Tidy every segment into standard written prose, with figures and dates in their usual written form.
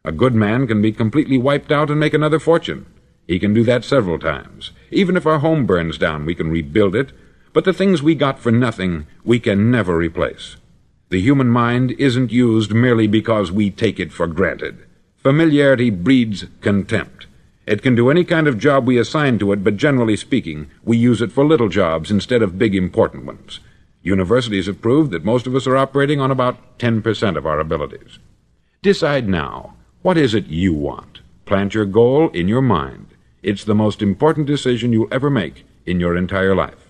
A good man can be completely wiped out and make another fortune. He can do that several times. Even if our home burns down, we can rebuild it, but the things we got for nothing, we can never replace. The human mind isn't used merely because we take it for granted. Familiarity breeds contempt. It can do any kind of job we assign to it, but generally speaking, we use it for little jobs instead of big important ones. Universities have proved that most of us are operating on about 10% of our abilities. Decide now, what is it you want? Plant your goal in your mind. It's the most important decision you'll ever make in your entire life.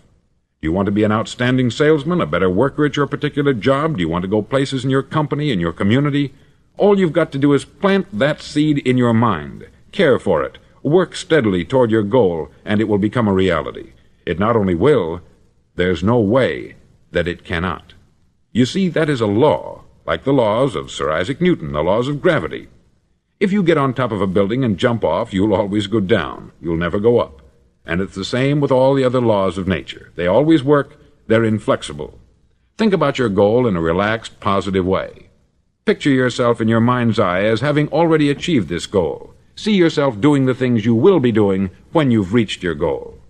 Do you want to be an outstanding salesman, a better worker at your particular job? Do you want to go places in your company, in your community? All you've got to do is plant that seed in your mind. Care for it. Work steadily toward your goal, and it will become a reality. It not only will, there's no way that it cannot. You see, that is a law, like the laws of Sir Isaac Newton, the laws of gravity. If you get on top of a building and jump off, you'll always go down. You'll never go up. And it's the same with all the other laws of nature. They always work. They're inflexible. Think about your goal in a relaxed, positive way. Picture yourself in your mind's eye as having already achieved this goal. See yourself doing the things you will be doing when you've reached your goal.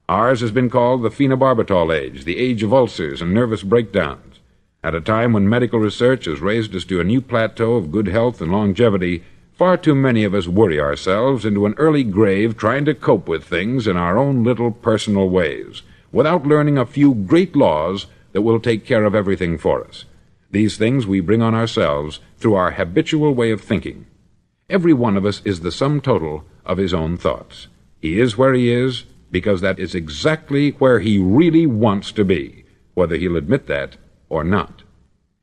Ours has been called the phenobarbital age, the age of ulcers and nervous breakdowns. At a time when medical research has raised us to a new plateau of good health and longevity, far too many of us worry ourselves into an early grave trying to cope with things in our own little personal ways, without learning a few great laws that will take care of everything for us. These things we bring on ourselves through our habitual way of thinking. Every one of us is the sum total of his own thoughts. He is where he is because that is exactly where he really wants to be, whether he'll admit that or not.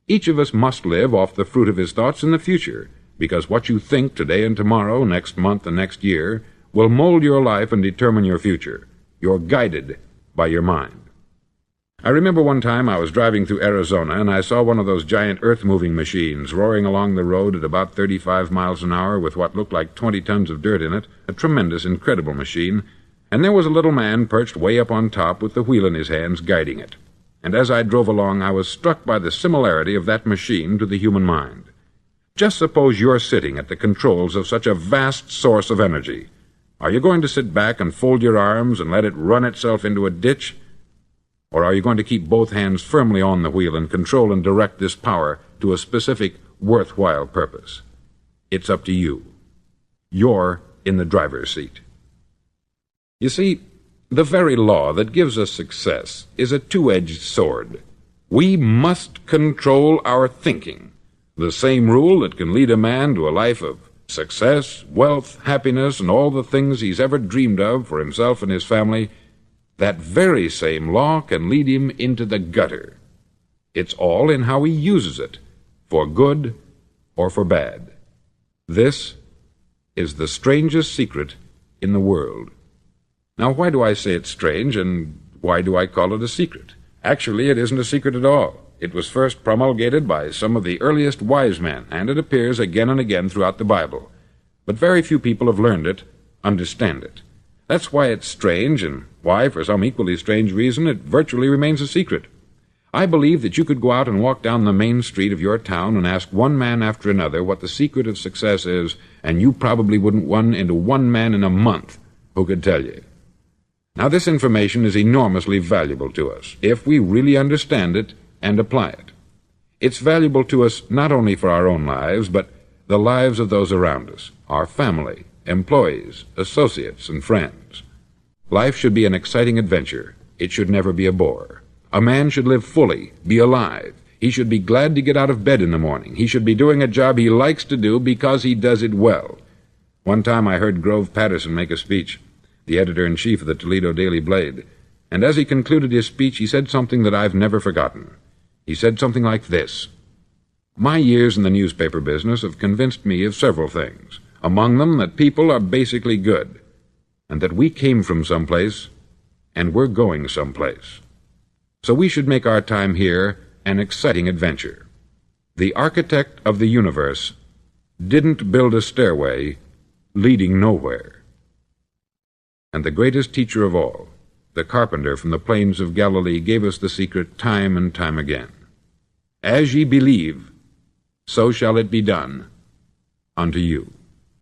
Each of us must live off the fruit of his thoughts in the future, because what you think today and tomorrow, next month and next year, will mold your life and determine your future. You're guided by your mind. I remember one time I was driving through Arizona, and I saw one of those giant earth-moving machines roaring along the road at about 35 miles an hour with what looked like 20 tons of dirt in it, a tremendous, incredible machine, and there was a little man perched way up on top with the wheel in his hands guiding it. And as I drove along, I was struck by the similarity of that machine to the human mind. Just suppose you're sitting at the controls of such a vast source of energy. Are you going to sit back and fold your arms and let it run itself into a ditch? Or are you going to keep both hands firmly on the wheel and control and direct this power to a specific, worthwhile purpose? It's up to you. You're in the driver's seat. You see, the very law that gives us success is a two-edged sword. We must control our thinking. The same rule that can lead a man to a life of success, wealth, happiness, and all the things he's ever dreamed of for himself and his family, that very same law can lead him into the gutter. It's all in how he uses it, for good or for bad. This is the strangest secret in the world. Now, why do I say it's strange, and why do I call it a secret? Actually, it isn't a secret at all. It was first promulgated by some of the earliest wise men, and it appears again and again throughout the Bible. But very few people have learned it, understand it. That's why it's strange, and why, for some equally strange reason, it virtually remains a secret. I believe that you could go out and walk down the main street of your town and ask one man after another what the secret of success is, and you probably wouldn't run into one man in a month who could tell you. Now, this information is enormously valuable to us, if we really understand it and apply it. It's valuable to us not only for our own lives, but the lives of those around us, our family, employees, associates, and friends. Life should be an exciting adventure. It should never be a bore. A man should live fully, be alive. He should be glad to get out of bed in the morning. He should be doing a job he likes to do because he does it well. One time I heard Grove Patterson make a speech, the editor-in-chief of the Toledo Daily Blade, and as he concluded his speech, he said something that I've never forgotten. He said something like this: "My years in the newspaper business have convinced me of several things, among them that people are basically good, and that we came from someplace, and we're going someplace. So we should make our time here an exciting adventure. The architect of the universe didn't build a stairway leading nowhere. And the greatest teacher of all, the carpenter from the plains of Galilee, gave us the secret time and time again. As ye believe, so shall it be done unto you."